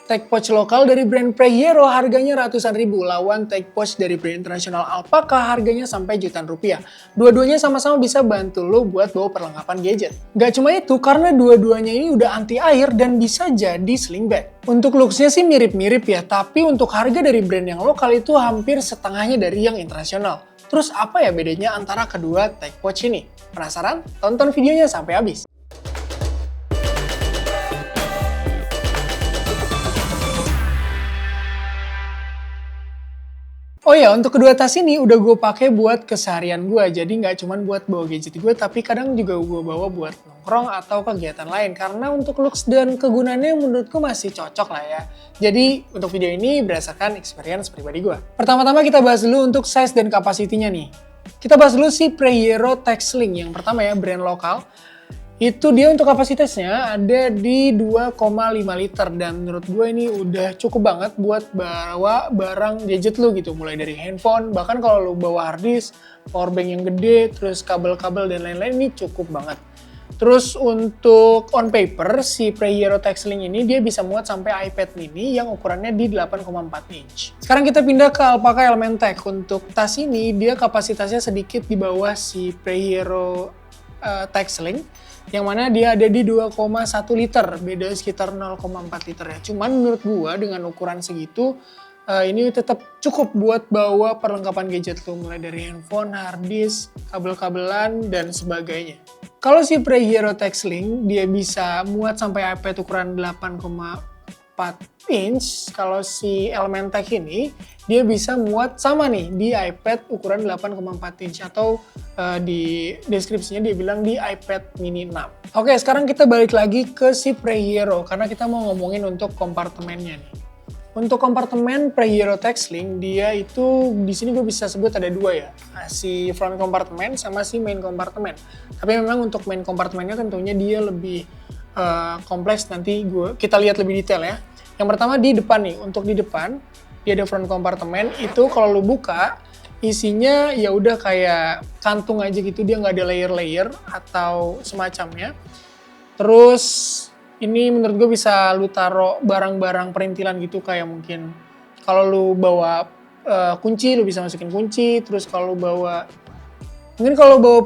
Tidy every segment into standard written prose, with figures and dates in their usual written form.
Tech pouch lokal dari brand Preyero harganya ratusan ribu, lawan tech pouch dari brand internasional Alpaca harganya sampai jutaan rupiah. Dua-duanya sama-sama bisa bantu lo buat bawa perlengkapan gadget. Gak cuma itu, karena dua-duanya ini udah anti air dan bisa jadi sling bag. Untuk looks-nya sih mirip-mirip ya, tapi untuk harga dari brand yang lokal itu hampir setengahnya dari yang internasional. Terus apa ya bedanya antara kedua tech pouch ini? Penasaran? Tonton videonya sampai habis. Oh ya, untuk kedua tas ini udah gue pakai buat keseharian gue, jadi nggak cuma buat bawa gadget gue, tapi kadang juga gue bawa buat nongkrong atau kegiatan lain, karena untuk looks dan kegunaannya menurutku masih cocok lah ya. Jadi untuk video ini berdasarkan experience pribadi gue. Pertama-tama kita bahas dulu untuk size dan kapasitinya nih. Kita bahas dulu si Preyero Tech Sling, yang pertama ya, brand lokal. Itu dia untuk kapasitasnya ada di 2,5 liter dan menurut gue ini udah cukup banget buat bawa barang gadget lu gitu, mulai dari handphone, bahkan kalau lu bawa hard disk, powerbank yang gede, terus kabel-kabel dan lain-lain, ini cukup banget. Terus untuk on paper, si Preyero Tech Sling ini dia bisa muat sampai iPad mini yang ukurannya di 8,4 inch. Sekarang kita pindah ke Alpaca Element Tech. Untuk tas ini dia kapasitasnya sedikit di bawah si Preyero Tech Sling, yang mana dia ada di 2,1 liter, beda sekitar 0,4 liter ya. Cuman menurut gua dengan ukuran segitu, ini tetap cukup buat bawa perlengkapan gadget lo, mulai dari handphone, hard disk, kabel-kabelan, dan sebagainya. Kalau si Preyero Tech Sling, dia bisa muat sampai iPad ukuran 8,4 inch. Kalau si Element Tech ini, dia bisa muat sama nih di iPad ukuran 8,4 inch atau di deskripsinya dia bilang di iPad mini 6. Oke, sekarang kita balik lagi ke si Preyero karena kita mau ngomongin untuk kompartemennya nih. Untuk kompartemen Preyero Tech Sling, dia itu di sini gue bisa sebut ada dua ya, si front kompartemen sama si main kompartemen. Tapi memang untuk main kompartemennya tentunya dia lebih kompleks, nanti kita lihat lebih detail ya. Yang pertama di depan nih, untuk di depan dia ada front kompartemen, itu kalau lu buka isinya ya udah kayak kantung aja gitu, dia nggak ada layer-layer atau semacamnya. Terus ini menurut gue bisa lu taruh barang-barang perintilan gitu, kayak mungkin kalau lu bawa kunci lu bisa masukin kunci, terus kalau lu bawa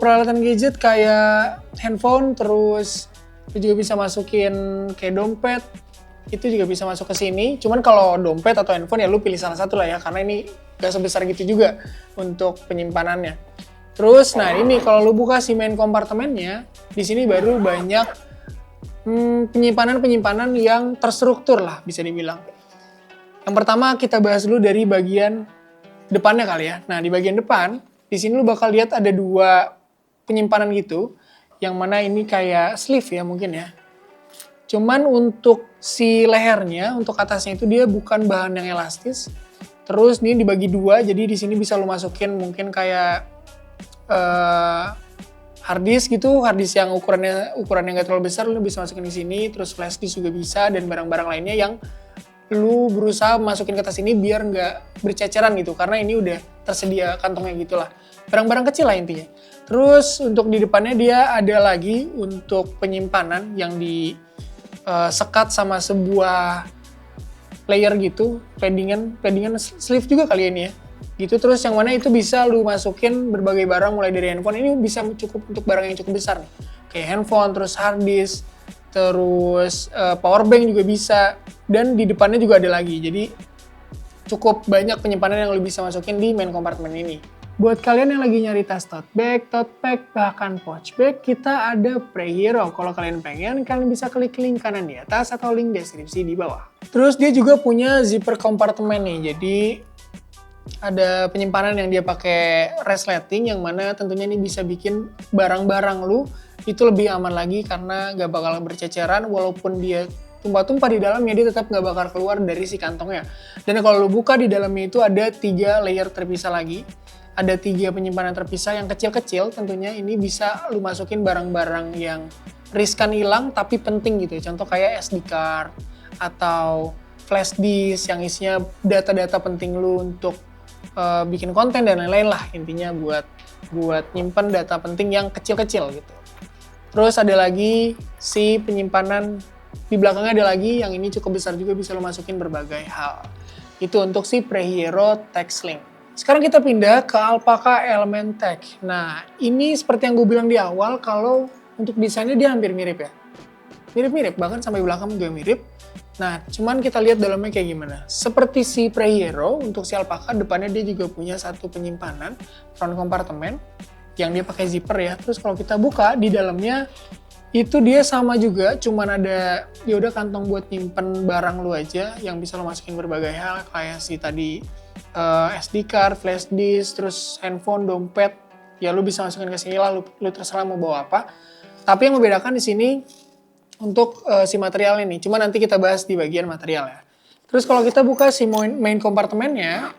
peralatan gadget kayak handphone, terus lu juga bisa masukin kayak dompet, itu juga bisa masuk ke sini. Cuman kalau dompet atau handphone ya lu pilih salah satu lah ya, karena ini gak sebesar gitu juga untuk penyimpanannya. Terus nah ini kalau lu buka si main kompartemennya, di sini baru banyak penyimpanan yang terstruktur lah bisa dibilang. Yang pertama kita bahas dulu dari bagian depannya kali ya. Nah di bagian depan, di sini lu bakal lihat ada dua penyimpanan gitu, yang mana ini kayak sleeve ya mungkin ya. Cuman untuk si lehernya, untuk atasnya itu dia bukan bahan yang elastis. Terus ini dibagi dua, jadi di sini bisa lo masukin mungkin kayak hard disk gitu, hard disk yang ukurannya nggak terlalu besar, lo bisa masukin di sini. Terus flash disk juga bisa, dan barang-barang lainnya yang lo berusaha masukin ke tas ini biar nggak berceceran gitu, karena ini udah tersedia kantongnya gitulah. Barang-barang kecil lah intinya. Terus untuk di depannya dia ada lagi untuk penyimpanan yang sekat sama sebuah layer gitu, paddingan sleeve juga kali ini ya. Gitu, terus yang mana itu bisa lu masukin berbagai barang mulai dari handphone, ini bisa cukup untuk barang yang cukup besar nih. Kayak handphone, terus hard disk, terus powerbank juga bisa, dan di depannya juga ada lagi. Jadi cukup banyak penyimpanan yang lu bisa masukin di main kompartemen ini. Buat kalian yang lagi nyari tas tote bag, bahkan pouch bag, kita ada Preyero. Kalau kalian pengen, kalian bisa klik link kanan di atas atau link deskripsi di bawah. Terus dia juga punya zipper kompartemen nih, jadi ada penyimpanan yang dia pakai resleting, yang mana tentunya ini bisa bikin barang-barang lu itu lebih aman lagi karena gak bakal berceceran, walaupun dia tumpah-tumpah di dalamnya, dia tetap gak bakal keluar dari si kantongnya. Dan kalau lu buka di dalamnya itu ada 3 layer terpisah lagi. Ada 3 penyimpanan terpisah yang kecil-kecil, tentunya ini bisa lu masukin barang-barang yang riskan hilang tapi penting gitu ya. Contoh kayak SD card atau flash disk yang isinya data-data penting lu untuk bikin konten dan lain-lain lah. Intinya buat nyimpen data penting yang kecil-kecil gitu. Terus ada lagi si penyimpanan di belakangnya ada lagi yang ini cukup besar juga, bisa lo masukin berbagai hal. Itu untuk si Prehero Tech Sling. Sekarang kita pindah ke Alpaca Element Tech. Nah, ini seperti yang gue bilang di awal, kalau untuk desainnya dia hampir mirip ya. Mirip-mirip, bahkan sampai belakang juga mirip. Nah, cuman kita lihat dalamnya kayak gimana. Seperti si Prehero, untuk si Alpaca, depannya dia juga punya satu penyimpanan, front compartment, yang dia pakai zipper ya. Terus kalau kita buka, di dalamnya itu dia sama juga, cuman ada ya udah kantong buat nyimpen barang lu aja yang bisa lo masukin berbagai hal kayak si tadi SD card, flash disk, terus handphone, dompet. Ya lu bisa masukin ke sini lah, lu terserah mau bawa apa. Tapi yang membedakan di sini untuk si material ini, cuma nanti kita bahas di bagian material ya. Terus kalau kita buka si main kompartemennya,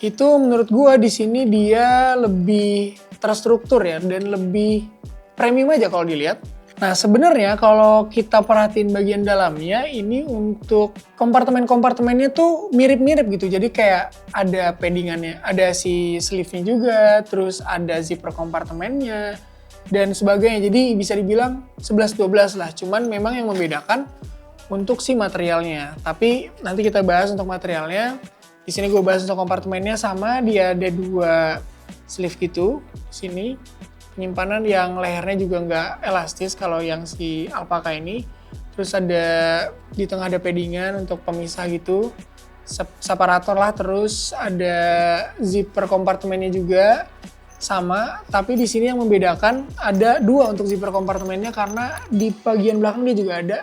itu menurut gua di sini dia lebih terstruktur ya dan lebih premium aja kalau dilihat. Nah sebenarnya kalau kita perhatiin bagian dalamnya ini untuk kompartemen-kompartemennya tuh mirip-mirip gitu. Jadi kayak ada paddingannya, ada si sleeve-nya juga, terus ada zipper kompartemennya dan sebagainya. Jadi bisa dibilang 11-12 lah. Cuman memang yang membedakan untuk si materialnya. Tapi nanti kita bahas untuk materialnya. Di sini gue bahas untuk kompartemennya sama, dia ada 2 sleeve gitu sini. Penyimpanan yang lehernya juga nggak elastis kalau yang si Alpaca ini. Terus ada di tengah ada paddingan untuk pemisah gitu, separator lah. Terus ada zipper kompartemennya juga sama. Tapi di sini yang membedakan ada 2 untuk zipper kompartemennya karena di bagian belakang dia juga ada.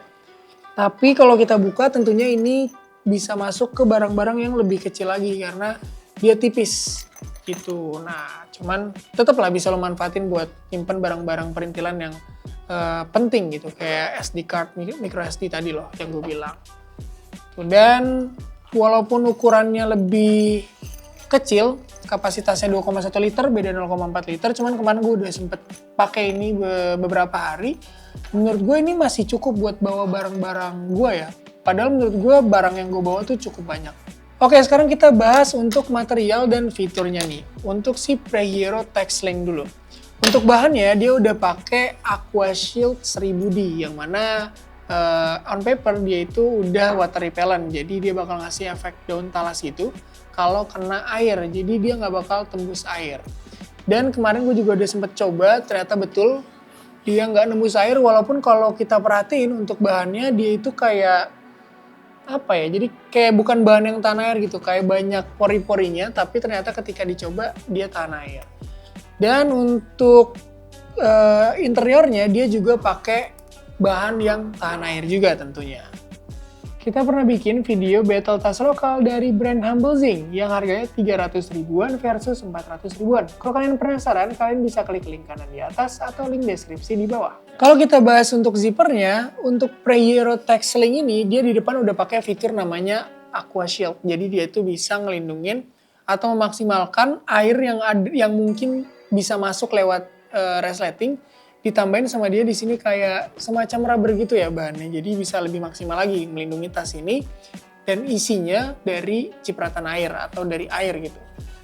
Tapi kalau kita buka tentunya ini bisa masuk ke barang-barang yang lebih kecil lagi karena dia tipis gitu. Nah, cuman tetap lah bisa lo manfaatin buat nyimpen barang-barang perintilan yang penting gitu, kayak SD card, micro SD tadi loh yang gue bilang. Dan walaupun ukurannya lebih kecil, kapasitasnya 2,1 liter, beda 0,4 liter, cuman kemarin gue udah sempet pakai ini beberapa hari. Menurut gue ini masih cukup buat bawa barang-barang gue ya. Padahal menurut gue barang yang gue bawa tuh cukup banyak. Oke, sekarang kita bahas untuk material dan fiturnya nih. Untuk si Prehero Tech Sling dulu. Untuk bahannya dia udah pakai Aqua Shield 1000D yang mana on paper dia itu udah water repellent. Jadi dia bakal ngasih efek daun talas itu kalau kena air. Jadi dia nggak bakal tembus air. Dan kemarin gue juga udah sempet coba, ternyata betul dia nggak nembus air. Walaupun kalau kita perhatiin untuk bahannya dia itu kayak apa ya, jadi kayak bukan bahan yang tahan air gitu, kayak banyak pori-porinya, tapi ternyata ketika dicoba dia tahan air. Dan untuk interiornya dia juga pakai bahan yang tahan air juga tentunya. Kita pernah bikin video battle tas lokal dari brand Humble Zing yang harganya 300 ribuan versus 400 ribuan. Kalau kalian penasaran, kalian bisa klik link kanan di atas atau link deskripsi di bawah. Kalau kita bahas untuk zippernya, untuk Prehero Tech Sling ini, dia di depan udah pakai fitur namanya Aqua Shield. Jadi dia itu bisa ngelindungin atau memaksimalkan air yang mungkin bisa masuk lewat resleting. Ditambahin sama dia di sini kayak semacam rubber gitu ya bahannya. Jadi bisa lebih maksimal lagi melindungi tas ini dan isinya dari cipratan air atau dari air gitu.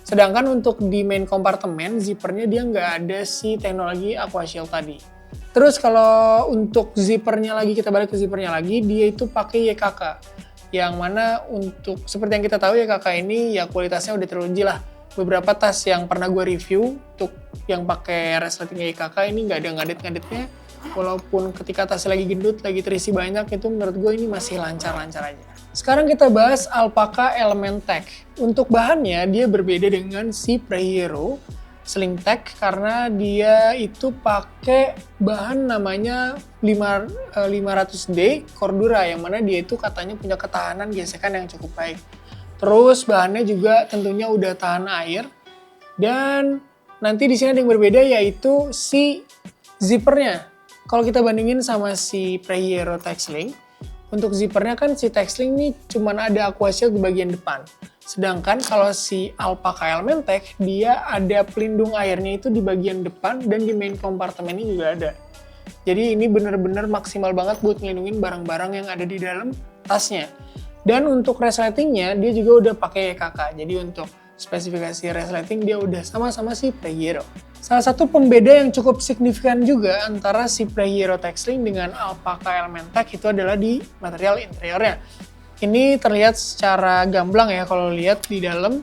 Sedangkan untuk di main kompartemen, zippernya dia nggak ada si teknologi Aqua Shield tadi. Terus kalau untuk zippernya lagi, kita balik ke zippernya lagi, dia itu pakai YKK. Yang mana untuk, seperti yang kita tahu YKK ini ya kualitasnya udah teruji lah. Beberapa tas yang pernah gue review untuk yang pakai resleting YKK ini nggak ada ngadet-ngadetnya. Walaupun ketika tasnya lagi gendut, lagi terisi banyak, itu menurut gue ini masih lancar-lancar aja. Sekarang kita bahas Alpaca Element Tech. Untuk bahannya dia berbeda dengan si Prehero Sling Tech karena dia itu pakai bahan namanya 500D Cordura yang mana dia itu katanya punya ketahanan gesekan yang cukup baik. Terus bahannya juga tentunya udah tahan air. Dan nanti di sini ada yang berbeda yaitu si zippernya. Kalau kita bandingin sama si Prehero Tech Sling, untuk zippernya kan si Tech Sling ini cuma ada Aqua Shield di bagian depan. Sedangkan kalau si Alpaca Element Tech, dia ada pelindung airnya itu di bagian depan dan di main kompartemennya juga ada. Jadi ini bener-bener maksimal banget buat ngelindungin barang-barang yang ada di dalam tasnya. Dan untuk resletingnya dia juga udah pakai YKK. Jadi untuk spesifikasi resleting dia udah sama-sama si Prehero. Salah satu pembeda yang cukup signifikan juga antara si Prehero Tech-Sling dengan Alpaca Element Tech itu adalah di material interiornya. Ini terlihat secara gamblang ya kalau lihat di dalam.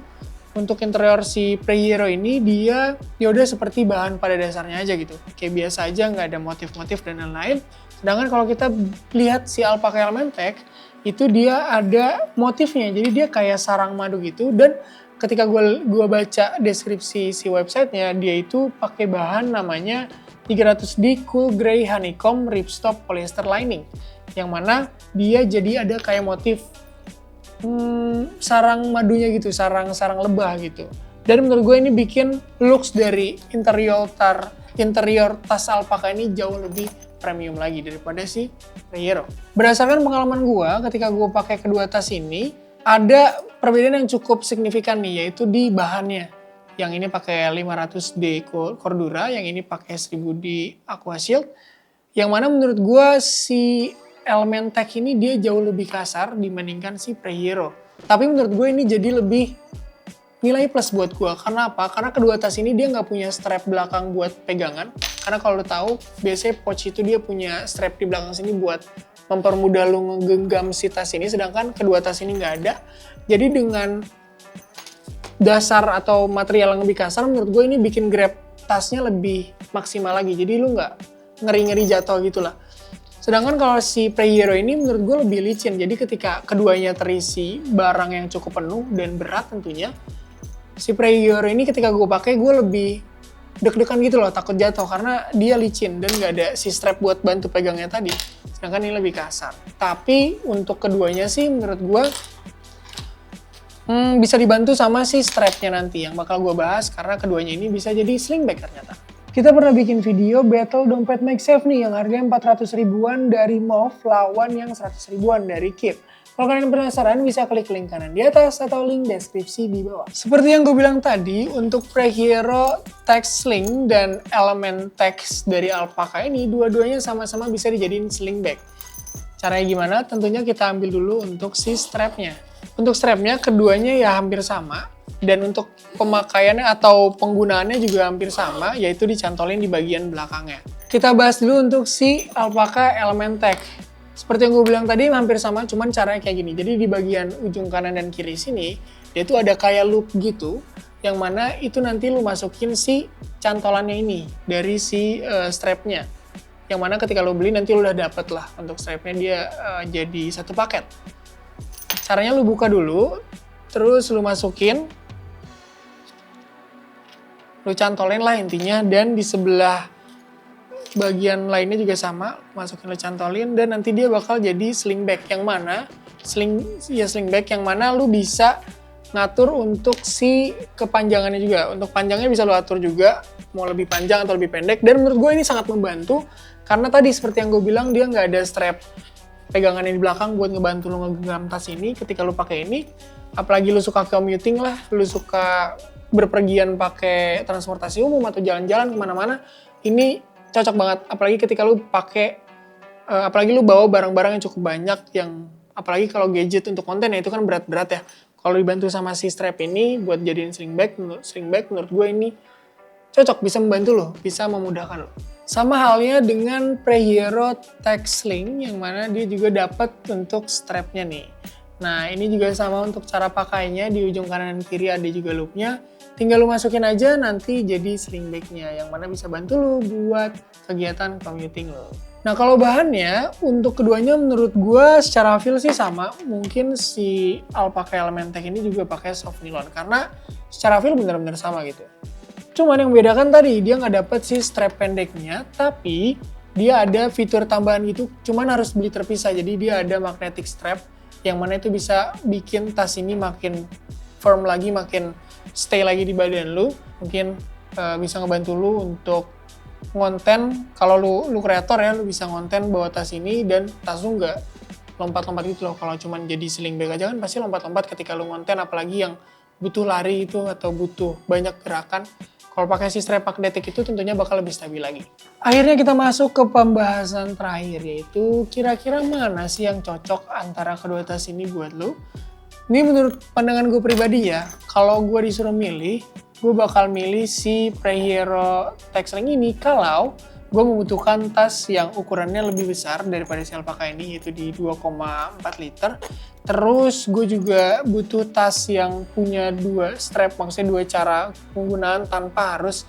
Untuk interior si Prehero ini dia udah seperti bahan pada dasarnya aja gitu. Kayak biasa aja, nggak ada motif-motif dan lain-lain. Sedangkan kalau kita lihat si Alpaca Element Tech, itu dia ada motifnya. Jadi dia kayak sarang madu gitu. Dan ketika gua baca deskripsi si websitenya, dia itu pakai bahan namanya 300D Cool Grey Honeycomb Ripstop Polyester Lining. Yang mana dia jadi ada kayak motif sarang madunya gitu, sarang lebah gitu. Dan menurut gue ini bikin looks dari interior tas Alpaca ini jauh lebih premium lagi daripada si Prehero. Berdasarkan pengalaman gue ketika gue pakai kedua tas ini, ada perbedaan yang cukup signifikan nih, yaitu di bahannya. Yang ini pakai 500D Cordura, yang ini pakai 1000D Aqua Shield. Yang mana menurut gue si Element Tech ini dia jauh lebih kasar dibandingkan si Prehero. Tapi menurut gue ini jadi lebih nilai plus buat gue. Karena apa? Karena kedua tas ini dia nggak punya strap belakang buat pegangan. Karena kalau lo tahu, biasanya pouch itu dia punya strap di belakang sini buat mempermudah lo ngegenggam si tas ini. Sedangkan kedua tas ini nggak ada. Jadi dengan dasar atau material yang lebih kasar, menurut gue ini bikin grab tasnya lebih maksimal lagi. Jadi lo nggak ngeri-ngeri jatuh gitu lah. Sedangkan kalau si Prehero ini menurut gue lebih licin. Jadi ketika keduanya terisi barang yang cukup penuh dan berat tentunya, si Prehero ini ketika gue pakai gue lebih deg-degan gitu loh, takut jatuh karena dia licin dan nggak ada si strap buat bantu pegangnya tadi. Sedangkan ini lebih kasar. Tapi untuk keduanya sih menurut gue bisa dibantu sama si strapnya nanti yang bakal gue bahas karena keduanya ini bisa jadi sling bag ternyata. Kita pernah bikin video battle dompet MagSafe nih yang harganya 400 ribuan dari MOV lawan yang 100 ribuan dari Keep. Kalau kalian penasaran bisa klik link kanan di atas atau link deskripsi di bawah. Seperti yang gue bilang tadi, untuk Prehero Tech-Sling dan Element Tech dari Alpaca ini dua-duanya sama-sama bisa dijadiin sling bag. Caranya gimana? Tentunya kita ambil dulu untuk si strapnya. Untuk strapnya keduanya ya hampir sama. Dan untuk pemakaiannya atau penggunaannya juga hampir sama, yaitu dicantolin di bagian belakangnya. Kita bahas dulu untuk si Alpaca Element Tech. Seperti yang gue bilang tadi hampir sama, cuman caranya kayak gini. Jadi di bagian ujung kanan dan kiri sini, dia tuh ada kayak loop gitu, yang mana itu nanti lu masukin si cantolannya ini dari si strapnya. Yang mana ketika lu beli nanti lu udah dapet lah untuk strapnya dia jadi satu paket. Caranya lu buka dulu, terus lu masukin, lu cantolin lah intinya, dan di sebelah bagian lainnya juga sama, masukin lu cantolin, dan nanti dia bakal jadi sling bag yang mana, sling bag yang mana lu bisa ngatur untuk si kepanjangannya juga. Untuk panjangnya bisa lu atur juga, mau lebih panjang atau lebih pendek, dan menurut gue ini sangat membantu, karena tadi seperti yang gue bilang dia nggak ada strap pegangannya di belakang buat ngebantu lu ngegenggam tas ini ketika lu pakai ini. Apalagi lu suka commuting lah, lu suka berpergian pakai transportasi umum atau jalan-jalan kemana-mana, ini cocok banget. Apalagi ketika lu pakai, apalagi lu bawa barang-barang yang cukup banyak, yang apalagi kalau gadget untuk konten ya itu kan berat-berat ya. Kalau dibantu sama si strap ini buat jadiin sling bag menurut gue ini cocok, bisa membantu lo, bisa memudahkan lo. Sama halnya dengan Prehero Tech-Sling yang mana dia juga dapat untuk strapnya nih. Nah ini juga sama untuk cara pakainya, di ujung kanan dan kiri ada juga loopnya. Tinggal lu masukin aja nanti jadi sling bagnya yang mana bisa bantu lu buat kegiatan commuting lo. Nah kalau bahannya untuk keduanya menurut gue secara feel sih sama. Mungkin si Alpaca Element Tech ini juga pakai soft nylon karena secara feel benar-benar sama gitu. Cuman yang membedakan tadi dia nggak dapet si strap pendeknya, tapi dia ada fitur tambahan gitu. Cuman harus beli terpisah, jadi dia ada magnetic strap yang mana itu bisa bikin tas ini makin firm lagi, makin stay lagi di badan lu. Mungkin bisa ngebantu lu untuk ngonten, kalau lu kreator ya, lu bisa ngonten bawa tas ini dan tas lu nggak lompat-lompat gitu loh. Kalau cuman jadi sling bag aja kan pasti lompat-lompat ketika lu ngonten, apalagi yang butuh lari itu atau butuh banyak gerakan. Kalau pakai si strap magnetic itu tentunya bakal lebih stabil lagi. Akhirnya kita masuk ke pembahasan terakhir, yaitu kira-kira mana sih yang cocok antara kedua tas ini buat lu. Ini menurut pandangan gue pribadi ya, kalau gue disuruh milih, gue bakal milih si Prehero Texling ini kalau gue membutuhkan tas yang ukurannya lebih besar daripada si Alpaka ini, yaitu di 2,4 liter. Terus gue juga butuh tas yang punya 2 strap, maksudnya 2 cara penggunaan tanpa harus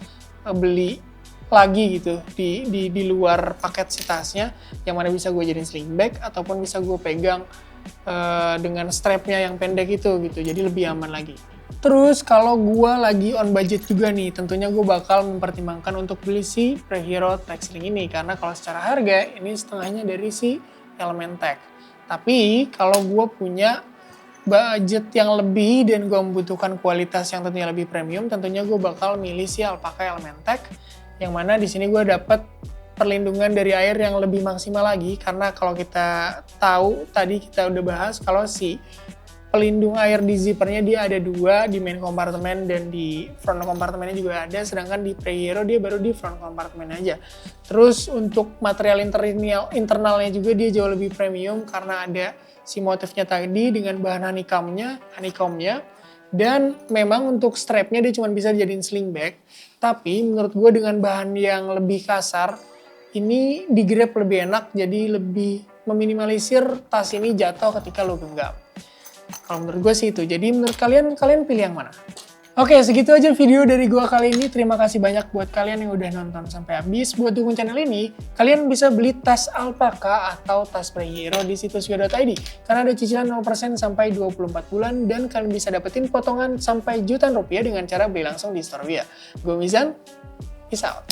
beli lagi gitu di luar paket si tasnya, yang mana bisa gue jadiin sling bag ataupun bisa gue pegang dengan strapnya yang pendek itu gitu, jadi lebih aman lagi. Terus kalau gue lagi on budget juga nih, tentunya gue bakal mempertimbangkan untuk beli si Prehero Texling ini, karena kalau secara harga ini setengahnya dari si Element Tech. Tapi kalau gue punya budget yang lebih dan gue membutuhkan kualitas yang tentunya lebih premium, tentunya gue bakal milih si Alpaka Element Tech, yang mana di sini gue dapat perlindungan dari air yang lebih maksimal lagi, karena kalau kita tahu tadi kita udah bahas kalau si pelindung air di zippernya dia ada 2 di main kompartemen dan di front kompartemennya juga ada, sedangkan di Prehero dia baru di front kompartemen aja. Terus untuk material internalnya juga dia jauh lebih premium karena ada si motifnya tadi dengan bahan honeycombnya. Dan memang untuk strapnya dia cuma bisa dijadiin sling bag, tapi menurut gue dengan bahan yang lebih kasar, ini di grab lebih enak, jadi lebih meminimalisir tas ini jatuh ketika lo genggam. Kalau menurut gue sih itu. Jadi menurut kalian pilih yang mana? Oke, segitu aja video dari gue kali ini. Terima kasih banyak buat kalian yang udah nonton sampai habis. Buat dukung channel ini, kalian bisa beli tas Alpaka atau tas Prehero di situs wia.id. Karena ada cicilan 0% sampai 24 bulan dan kalian bisa dapetin potongan sampai jutaan rupiah dengan cara beli langsung di store Wia. Gue Mizan, peace out.